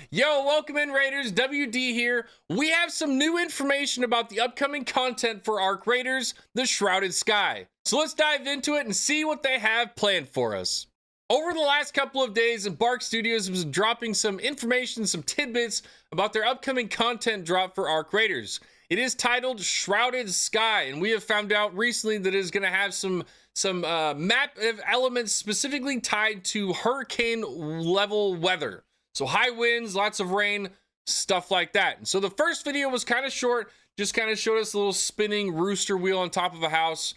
Yo, welcome in, Raiders. WD here. We have some new information about the upcoming content for Arc Raiders, the Shrouded Sky. So let's dive into it and see what they have planned for us. Over the last couple of days, Embark Studios was dropping some information, some tidbits about their upcoming content drop for Arc Raiders. It is titled Shrouded Sky, and we have found out recently that it is going to have some map elements specifically tied to hurricane level weather. So high winds, lots of rain, stuff like that. And so the first video was kind of short, just kind of showed us a little spinning rooster wheel on top of a house.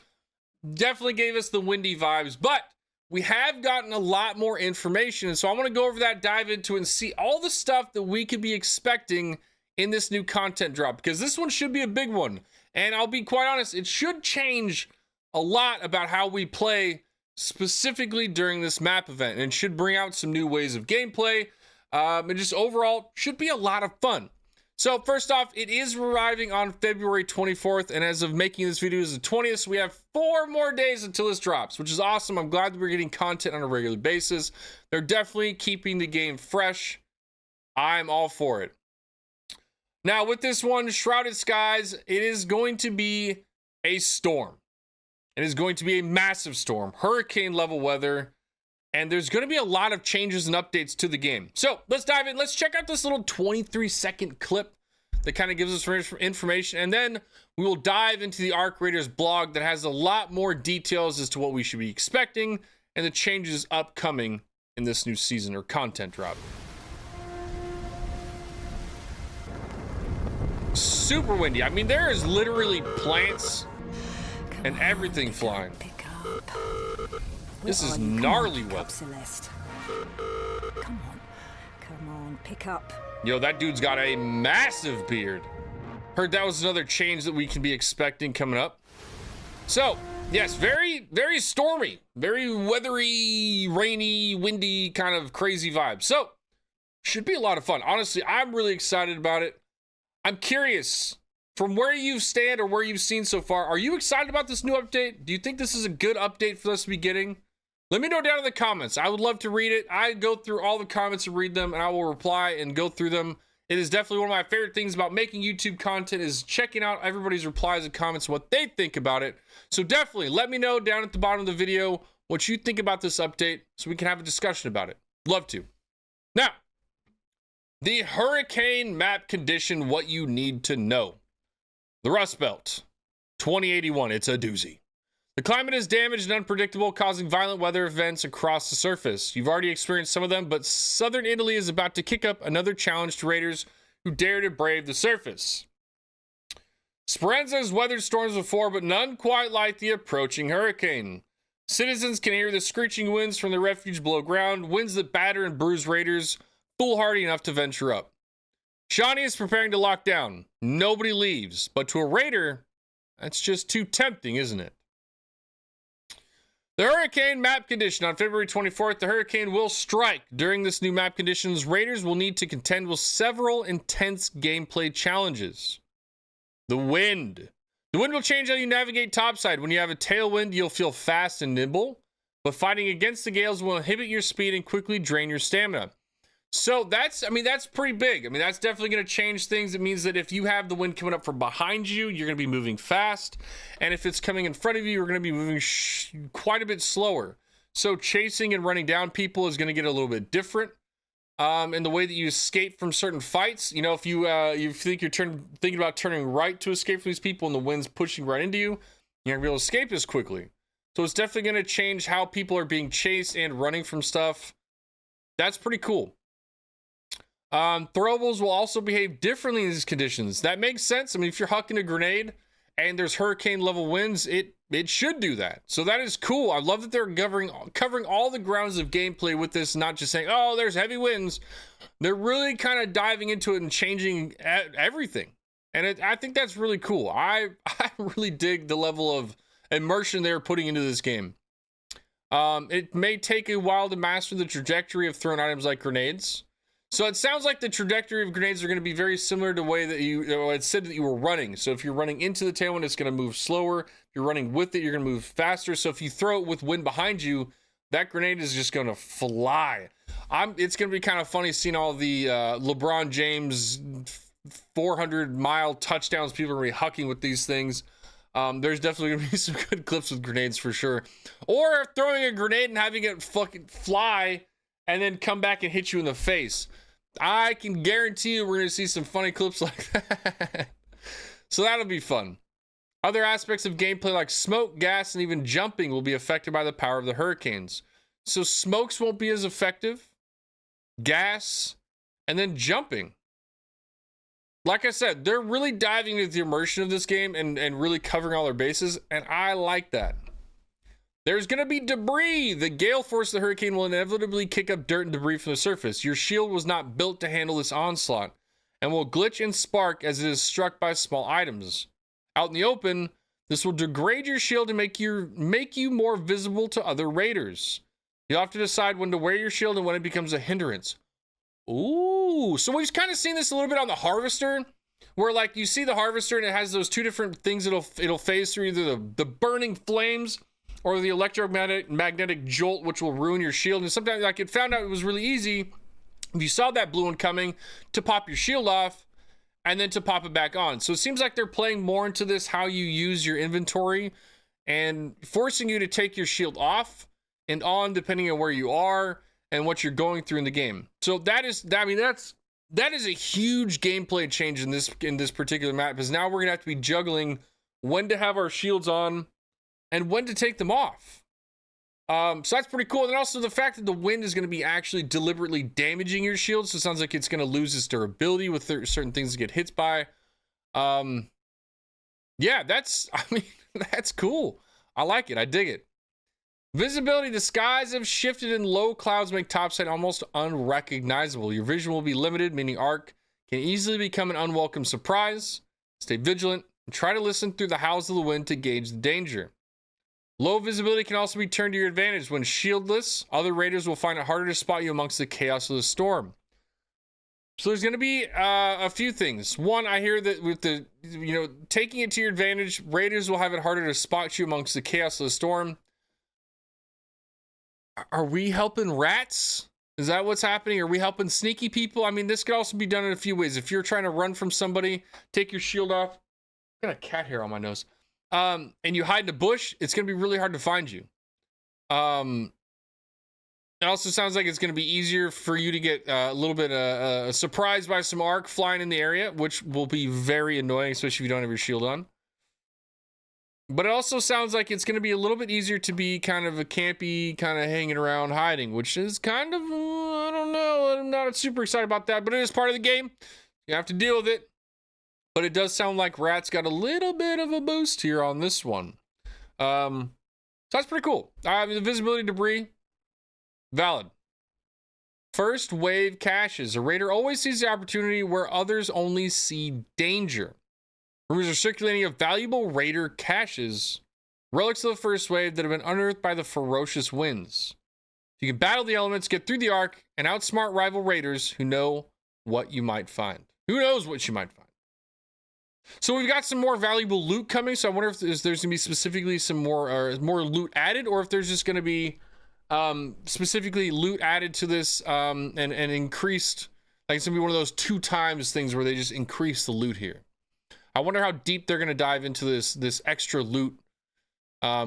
Definitely gave us the windy vibes, but we have gotten a lot more information. And so I want to go over that, dive into it, and see all the stuff that we could be expecting in this new content drop, because this one should be a big one. And I'll be quite honest, it should change a lot about how we play specifically during this map event, and should bring out some new ways of gameplay. And just overall should be a lot of fun. So first off, it is arriving on February 24th, and as of making this video is the 20th, so we have 4 more days until this drops, which is awesome. I'm glad that we're getting content on a regular basis. They're definitely keeping the game fresh. I'm all for it. Now with this one, Shrouded Skies, it is going to be a storm. It is going to be a massive storm, hurricane level weather. And there's going to be a lot of changes and updates to the game. So let's dive in. Let's check out this little 23-second clip that kind of gives us information. And then we will dive into the Arc Raiders blog that has a lot more details as to what we should be expecting and the changes upcoming in this new season or content drop. Super windy. I mean, there is literally plants and everything flying. This is gnarly weather. Come on, pick up. Yo, that dude's got a massive beard. Heard that was another change that we can be expecting coming up. So, yes, very, very stormy, very weathery, rainy, windy, kind of crazy vibe. So, should be a lot of fun. Honestly, I'm really excited about it. I'm curious, from where you stand or where you've seen so far, are you excited about this new update? Do you think this is a good update for us to be getting? Let me know down in the comments. I would love to read it. I go through all the comments and read them, and I will reply and go through them. It is definitely one of my favorite things about making YouTube content is checking out everybody's replies and comments, what they think about it. So definitely let me know down at the bottom of the video what you think about this update so we can have a discussion about it. Love to. Now, the hurricane map condition, what you need to know. The Rust Belt, 2081, it's a doozy. The climate is damaged and unpredictable, causing violent weather events across the surface. You've already experienced some of them, but southern Italy is about to kick up another challenge to raiders who dare to brave the surface. Speranza has weathered storms before, but none quite like the approaching hurricane. Citizens can hear the screeching winds from the refuge below ground, winds that batter and bruise raiders, foolhardy enough to venture up. Shawnee is preparing to lock down. Nobody leaves, but to a raider, that's just too tempting, isn't it? The hurricane map condition on February 24th, the hurricane will strike. During this new map conditions, raiders will need to contend with several intense gameplay challenges. The wind. The wind will change how you navigate topside. When you have a tailwind, you'll feel fast and nimble, but fighting against the gales will inhibit your speed and quickly drain your stamina. So that's pretty big. I mean, that's definitely going to change things. It means that if you have the wind coming up from behind you, you're going to be moving fast. And if it's coming in front of you, you're going to be moving quite a bit slower. So chasing and running down people is going to get a little bit different. In the way that you escape from certain fights. You know, if you think you're thinking about turning right to escape from these people and the wind's pushing right into you, you're not going to be able to escape as quickly. So it's definitely going to change how people are being chased and running from stuff. That's pretty cool. Throwables will also behave differently in these conditions. That makes sense. I mean, if you're hucking a grenade and there's hurricane level winds, it should do that. So that is cool. I love that they're covering all the grounds of gameplay with this, not just saying, oh, there's heavy winds. They're really kind of diving into it and changing everything. And I think that's really cool. I really dig the level of immersion they're putting into this game. It may take a while to master the trajectory of thrown items like grenades. So it sounds like the trajectory of grenades are going to be very similar to the way that it said that you were running. So if you're running into the tailwind, it's going to move slower. If you're running with it, you're going to move faster. So if you throw it with wind behind you, that grenade is just going to fly. It's gonna be kind of funny seeing all the LeBron James 400-mile touchdowns. People are gonna be hucking with these things. There's definitely gonna be some good clips with grenades for sure, or throwing a grenade and having it fucking fly and then come back and hit you in the face. I can guarantee you we're gonna see some funny clips like that. So that'll be fun. Other aspects of gameplay like smoke, gas, and even jumping will be affected by the power of the hurricanes. So smokes won't be as effective, gas, and then jumping. Like I said, they're really diving into the immersion of this game and really covering all their bases, and I like that. There's going to be debris. The gale force of the hurricane will inevitably kick up dirt and debris from the surface. Your shield was not built to handle this onslaught and will glitch and spark as it is struck by small items. Out in the open, this will degrade your shield and make you more visible to other raiders. You'll have to decide when to wear your shield and when it becomes a hindrance. Ooh, so we've kind of seen this a little bit on the harvester, where like you see the harvester and it has those two different things it'll phase through, either the burning flames or the electromagnetic jolt, which will ruin your shield. And sometimes like it found out it was really easy if you saw that blue one coming to pop your shield off and then to pop it back on. So it seems like they're playing more into this, how you use your inventory and forcing you to take your shield off and on depending on where you are and what you're going through in the game. So that is a huge gameplay change in this particular map, because now we're gonna have to be juggling when to have our shields on and when to take them off. So that's pretty cool. And also the fact that the wind is going to be actually deliberately damaging your shield. So it sounds like it's going to lose its durability with certain things that get hit by. Yeah, that's cool. I like it. I dig it. Visibility. The skies have shifted and low clouds make topside almost unrecognizable. Your vision will be limited, meaning Ark can easily become an unwelcome surprise. Stay vigilant and try to listen through the howls of the wind to gauge the danger. Low visibility can also be turned to your advantage. When shieldless, other raiders will find it harder to spot you amongst the chaos of the storm. So there's going to be a few things. One, I hear that with the, taking it to your advantage, raiders will have it harder to spot you amongst the chaos of the storm. Are we helping rats? Is that what's happening? Are we helping sneaky people? I mean, this could also be done in a few ways. If you're trying to run from somebody, take your shield off. I got a cat hair on my nose. And you hide in a bush, it's going to be really hard to find you. It also sounds like it's going to be easier for you to get a little bit surprised by some Ark flying in the area, which will be very annoying, especially if you don't have your shield on. But it also sounds like it's going to be a little bit easier to be kind of a campy, kind of hanging around hiding, which is kind of, I don't know, I'm not super excited about that, but it is part of the game. You have to deal with it. But it does sound like rats got a little bit of a boost here on this one. So that's pretty cool. The visibility debris, valid. First wave caches. A raider always sees the opportunity where others only see danger. Rumors are circulating of valuable raider caches, relics of the first wave that have been unearthed by the ferocious winds. You can battle the elements, get through the Ark, and outsmart rival raiders who know what you might find. Who knows what you might find? So we've got some more valuable loot coming. So I wonder if there's going to be specifically some more loot added, or if there's just going to be specifically loot added to this and increased. Like it's going to be one of those 2 times things where they just increase the loot here. I wonder how deep they're going to dive into this extra loot.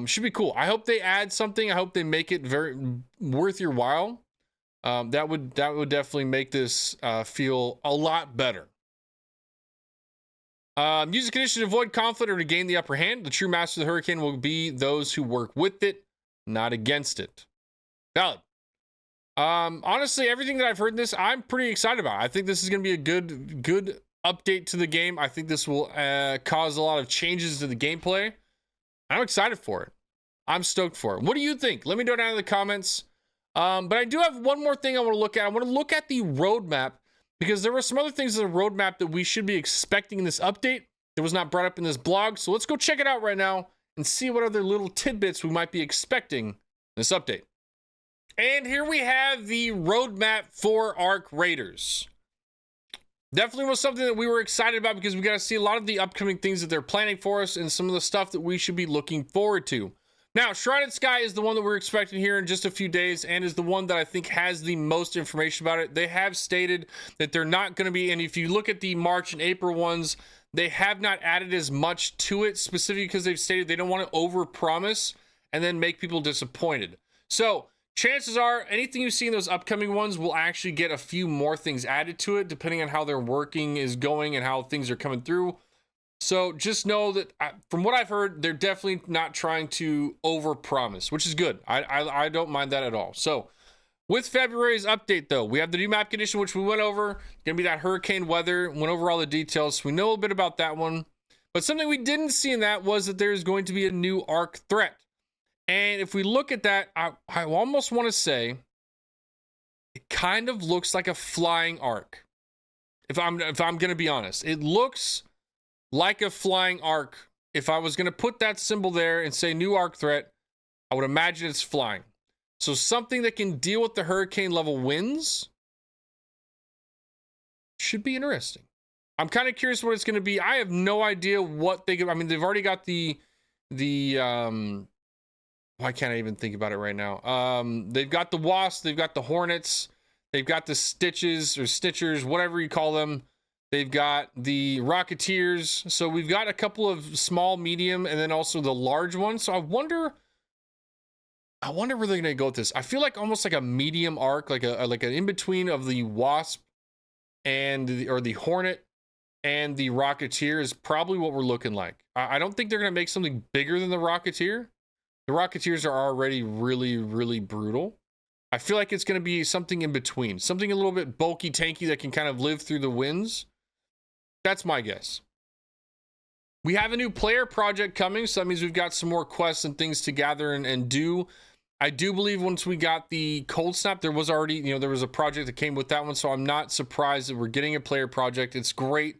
Should be cool. I hope they add something. I hope they make it very worth your while. That would definitely make this feel a lot better. Use a condition to avoid conflict or to gain the upper hand. The true master of the hurricane will be those who work with it, not against it. Valid. Honestly, everything that I've heard in this, I'm pretty excited about. I think this is going to be a good update to the game. I think this will cause a lot of changes to the gameplay. I'm excited for it. I'm stoked for it. What do you think? Let me know down in the comments. But I do have one more thing I want to look at. I want to look at the roadmap, because there were some other things in the roadmap that we should be expecting in this update that was not brought up in this blog. So let's go check it out right now and see what other little tidbits we might be expecting in this update. And here we have the roadmap for Ark Raiders. Definitely was something that we were excited about, because we got to see a lot of the upcoming things that they're planning for us and some of the stuff that we should be looking forward to. Now, Shrouded Sky is the one that we're expecting here in just a few days and is the one that I think has the most information about it. They have stated that they're not going to be, and if you look at the March and April ones, they have not added as much to it, specifically because they've stated they don't want to overpromise and then make people disappointed. So chances are anything you see in those upcoming ones will actually get a few more things added to it, depending on how their working is going and how things are coming through. So just know that from what I've heard, they're definitely not trying to overpromise, which is good. I don't mind that at all. So with February's update, though, we have the new map condition, which we went over. Gonna be that hurricane weather. Went over all the details. So we know a bit about that one. But something we didn't see in that was that there's going to be a new arc threat. And if we look at that, I almost want to say it kind of looks like a flying arc. If I'm gonna be honest, it looks like a flying arc. If I was going to put that symbol there and say new arc threat, I would imagine it's flying. So something that can deal with the hurricane level winds should be interesting. I'm kind of curious what it's going to be. I have no idea what they could. I mean, they've already got the why can't I even think about it right now? They've got the wasps, they've got the hornets, they've got the stitches or stitchers, whatever you call them. They've got the Rocketeers. So we've got a couple of small, medium, and then also the large ones. So I wonder where they're going to go with this. I feel like almost like a medium arc, like an in-between of the Wasp and the Hornet and the Rocketeer is probably what we're looking like. I don't think they're going to make something bigger than the Rocketeer. The Rocketeers are already really, really brutal. I feel like it's going to be something in between. Something a little bit bulky, tanky that can kind of live through the winds. That's my guess. We have a new player project coming, so that means we've got some more quests and things to gather and do. I do believe once we got the cold snap, there was already, there was a project that came with that one, so I'm not surprised that we're getting a player project. It's great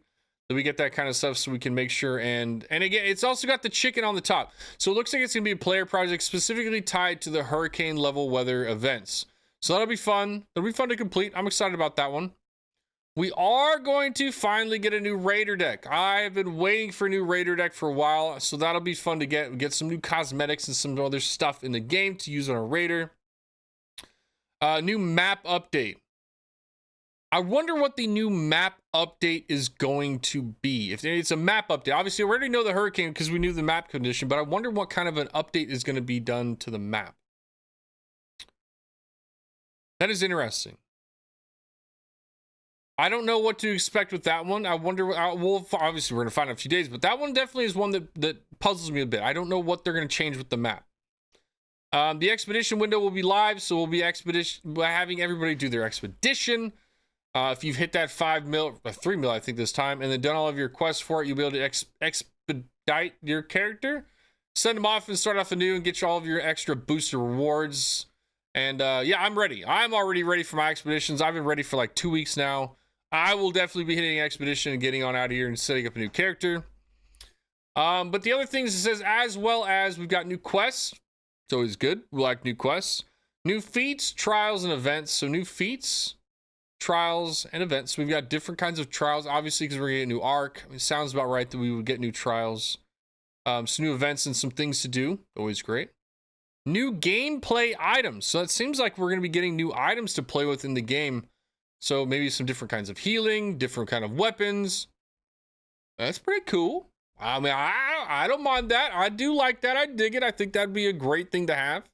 that we get that kind of stuff so we can make sure, and again, it's also got the chicken on the top. So it looks like it's going to be a player project specifically tied to the hurricane level weather events. So that'll be fun. It'll be fun to complete. I'm excited about that one. We are going to finally get a new Raider deck. I've been waiting for a new Raider deck for a while, so that'll be fun to get some new cosmetics and some other stuff in the game to use on a Raider. New map update. I wonder what the new map update is going to be. If it's a map update, obviously we already know the hurricane because we knew the map condition, but I wonder what kind of an update is going to be done to the map. That is interesting. I don't know what to expect with that one. I wonder, well, obviously we're going to find out in a few days, but that one definitely is one that puzzles me a bit. I don't know what they're going to change with the map. The expedition window will be live, so we'll be having everybody do their expedition. If you've hit that 3 mil, I think this time, and then done all of your quests for it, you'll be able to expedite your character, send them off and start off anew and get you all of your extra booster rewards. And yeah, I'm ready. I'm already ready for my expeditions. I've been ready for like 2 weeks now. I will definitely be hitting an expedition and getting on out of here and setting up a new character. But the other things it says, as well as we've got new quests. It's always good. We like new quests. New feats, trials, and events. So new feats, trials, and events. We've got different kinds of trials, obviously, because we're going to get a new arc. It sounds about right that we would get new trials. Some new events and some things to do. Always great. New gameplay items. So it seems like we're going to be getting new items to play with in the game. So maybe some different kinds of healing, different kind of weapons. That's pretty cool. I mean, I don't mind that. I do like that. I dig it. I think that'd be a great thing to have.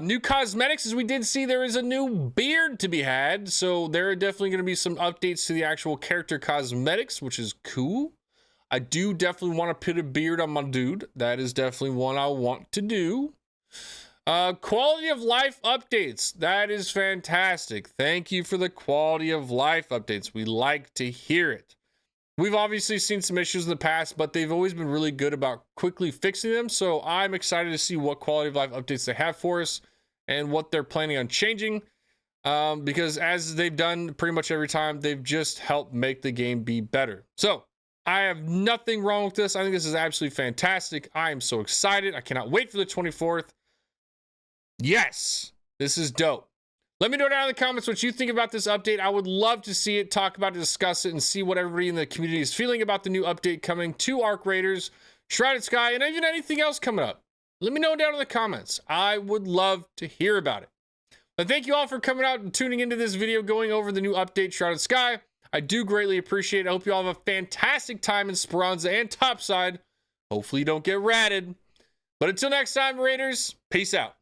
New cosmetics, as we did see, there is a new beard to be had. So there are definitely going to be some updates to the actual character cosmetics, which is cool. I do definitely want to put a beard on my dude. That is definitely one I want to do. Quality of life updates. That is fantastic. Thank you for the quality of life updates. We like to hear it. We've obviously seen some issues in the past, but they've always been really good about quickly fixing them. So I'm excited to see what quality of life updates they have for us and what they're planning on changing. Because as they've done pretty much every time, they've just helped make the game be better. So I have nothing wrong with this. I think this is absolutely fantastic. I am so excited. I cannot wait for the 24th. Yes, this is dope. Let me know down in the comments what you think about this update. I would love to see it, talk about it, discuss it, and see what everybody in the community is feeling about the new update coming to Arc Raiders, Shrouded Sky, and even anything else coming up. Let me know down in the comments. I would love to hear about it. But thank you all for coming out and tuning into this video, going over the new update, Shrouded Sky. I do greatly appreciate it. I hope you all have a fantastic time in Speranza and Topside. Hopefully you don't get ratted. But until next time, Raiders, peace out.